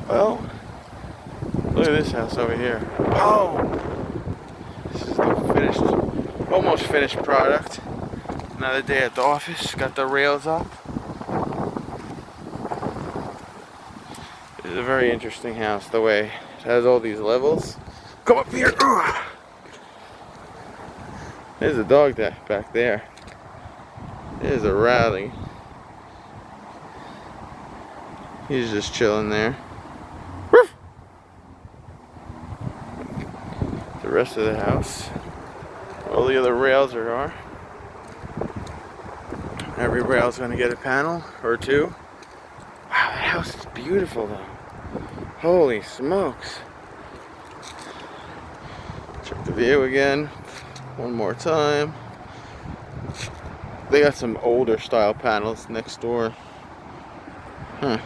Well, look at this house over here. Oh! This is the finished, almost finished product. Another day at the office. Got the rails up. This is a very interesting house, the way it has all these levels. Come up here! Ugh. There's a dog back there. There's a rally. He's just chilling there. Woof. The rest of the house. All the other rails are. Every rail's gonna get a panel or two. Wow, that house is beautiful though. Holy smokes. Check the view again. One more time. They got some older style panels next door. Huh.